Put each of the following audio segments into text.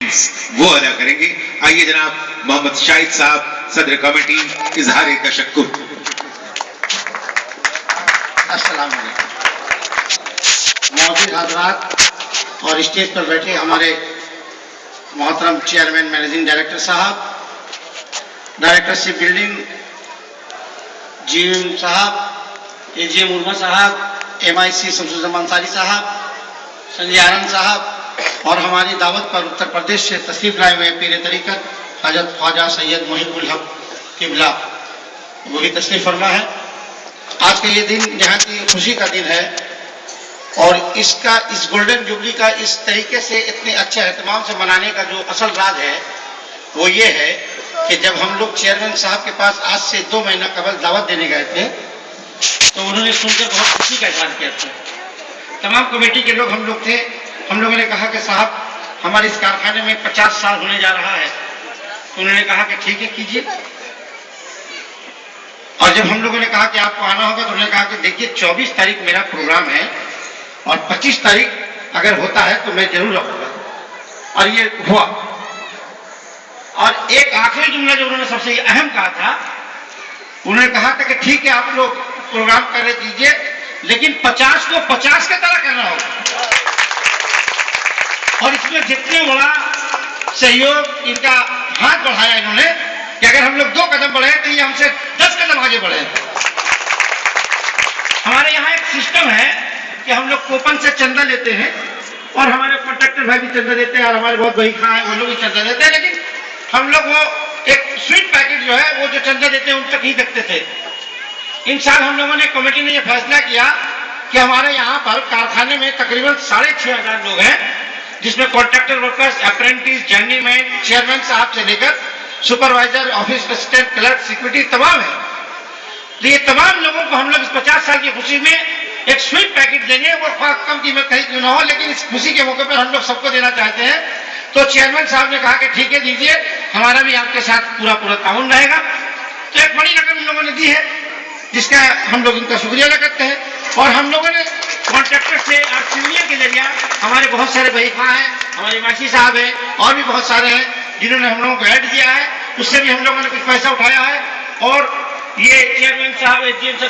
Moments वो अदा करेंगे। आइए जनाब मोहम्मद शाहिद साहब सदर कमेटी इजहार तशक्कुर। अस्सलाम वालेकुम। मौजूद हज़रात और स्टेज पर बैठे हमारे मोहतरम चेयरमैन मैनेजिंग डायरेक्टर साहब, डायरेक्टर शिप बिल्डिंग GM साहब, AGM उर्मा साहब, MIC शमसुज़्ज़मान अंसारी साहब, संजय आनंद साहब और हमारी दावत पर उत्तर प्रदेश से तशरीफ लाए हुए पीर तरीक़त हज़रत ख्वाजा सैयद मुहिबुल हक किबला, वो भी तशरीफ फरमा है। आज का ये दिन यहाँ की खुशी का दिन है और इसका इस गोल्डन जुबली का इस तरीके से इतने अच्छे एहतमाम से मनाने का जो असल राज है वो ये है कि जब हम लोग चेयरमैन साहब के पास आज से 2 महीना कबल दावत देने गए थे तो उन्होंने सुनकर बहुत खुशी का इज़हार किया था। तमाम कमेटी के लोग हम लोग थे। हम लोगों ने कहा कि साहब हमारे इस कारखाने में 50 साल होने जा रहा है। तो उन्होंने कहा कि ठीक है कीजिए। और जब हम लोगों ने कहा कि आपको आना होगा तो उन्होंने कहा कि देखिए 24 तारीख मेरा प्रोग्राम है और 25 तारीख अगर होता है तो मैं जरूर आऊंगा। और ये हुआ। और एक आखिरी जुमला जो उन्होंने सबसे अहम कहा था, उन्होंने कहा था कि ठीक है आप लोग प्रोग्राम कर कीजिए लेकिन 50 को 50 की तरह करना होगा। और इसमें जितने बड़ा सहयोग इनका हाथ बढ़ाया इन्होंने कि अगर हम लोग 2 कदम बढ़े तो ये हमसे 10 कदम आगे बढ़े। हमारे यहाँ एक सिस्टम है कि हम लोग कूपन से चंदा लेते हैं और हमारे कॉन्ट्रैक्टर भाई भी चंदा देते हैं और हमारे बहुत भाई खां हैं वो लोग भी चंदा देते हैं, लेकिन हम लोग वो एक स्वीट पैकेट जो है वो जो चंदा देते हैं उन तक ही देखते थे। इन साल हम लोगों ने कमेटी ने यह फैसला किया कि हमारे यहाँ पर कारखाने में तकरीबन 6,500 लोग हैं, जिसमें कॉन्ट्रैक्टर वर्कर्स, अप्रेंटिस, जर्नीमैन, चेयरमैन साहब से लेकर supervisor, office assistant, clerk, security तमाम है। तो ये तमाम लोगों को हम लोग इस 50 साल की खुशी में एक स्वीट पैकेट देंगे। वो कम कीमत कहीं क्यों ना हो, लेकिन इस खुशी के मौके पर हम लोग सबको देना चाहते हैं। तो चेयरमैन साहब ने कहा कि ठीक है दीजिए, हमारा भी आपके साथ पूरा ताउन रहेगा। तो एक बड़ी रकम इन लोगों ने दी है जिसका हम लोग इनका शुक्रिया अदा करते हैं। और हम लोगों ने कॉन्ट्रैक्टर से और सिविलियन के जरिए हमारे बहुत सारे भाई खां हैं, हमारे मासी साहब हैं और भी बहुत सारे हैं जिन्होंने हम लोगों को ऐड किया है, उससे भी हम लोगों ने कुछ पैसा उठाया है। और ये चेयरमैन साहब,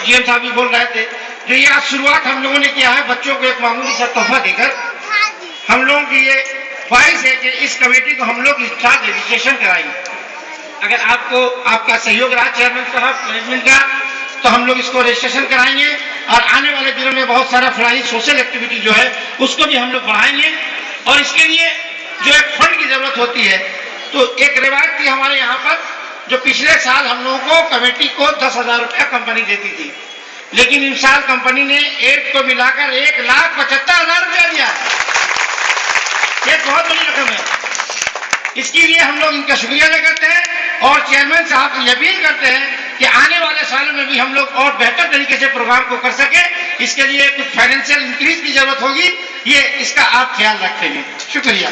GM साहब भी बोल रहे थे, जो ये आज शुरुआत हम लोगों ने किया है बच्चों को एक मामूली सा तोहफा देकर। हम लोगों की ये ख्वाहिश है कि इस कमेटी को हम लोग इस साल रजिस्ट्रेशन कराएंगे। अगर आपको आपका सहयोग रहा चेयरमैन साहब मैनेजमेंट का तो हम लोग इसको रजिस्ट्रेशन कराएंगे और आने वाले दिनों में बहुत सारा फ्लाई सोशल एक्टिविटी जो है उसको भी हम लोग बढ़ाएंगे। और इसके लिए जो एक फंड की जरूरत होती है, तो एक रिवायत थी हमारे यहाँ पर, जो पिछले साल हम लोगों को कमेटी को 10,000 रुपया कंपनी देती थी, लेकिन इस साल कंपनी ने एड को मिलाकर 1,75,000 रुपया दिया। ये बहुत बड़ी रकम है। इसके लिए हम लोग इनका शुक्रिया अदा करते हैं और चेयरमैन साहब से अपील करते हैं कि आने वाले सालों में भी हम लोग और बेहतर तरीके से प्रोग्राम को कर सके। इसके लिए कुछ फाइनेंशियल इंक्रीज की जरूरत होगी, ये इसका आप ख्याल रखेंगे। शुक्रिया।